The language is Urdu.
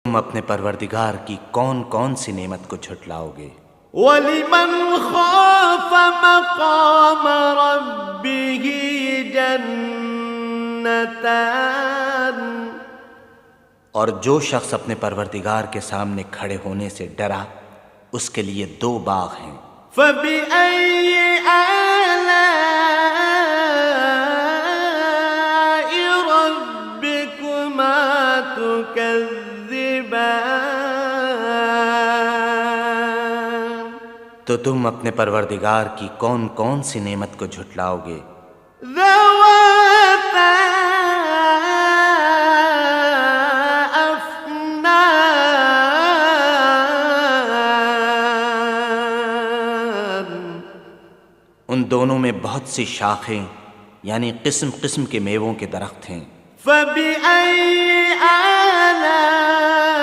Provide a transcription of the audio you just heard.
تم اپنے پروردگار کی کون کون سی نعمت کو جھٹلاؤ گے؟ وَلِمَنْ خَافَ مَقَامَ رَبِّهِ جَنَّتَانِ، اور جو شخص اپنے پروردگار کے سامنے کھڑے ہونے سے ڈرا اس کے لیے 2 باغ ہیں۔ فَبِأَيِّ آلَاءِ رَبِّكُمَا تُكَذِّبَانِ، تو تم اپنے پروردگار کی کون کون سی نعمت کو جھٹلاؤ گے؟ ذَوَاتَا أَفْنَانٍ، ان دونوں میں بہت سی شاخیں یعنی قسم قسم کے میووں کے درخت ہیں۔ فَبِأَيِّ آلَاءِ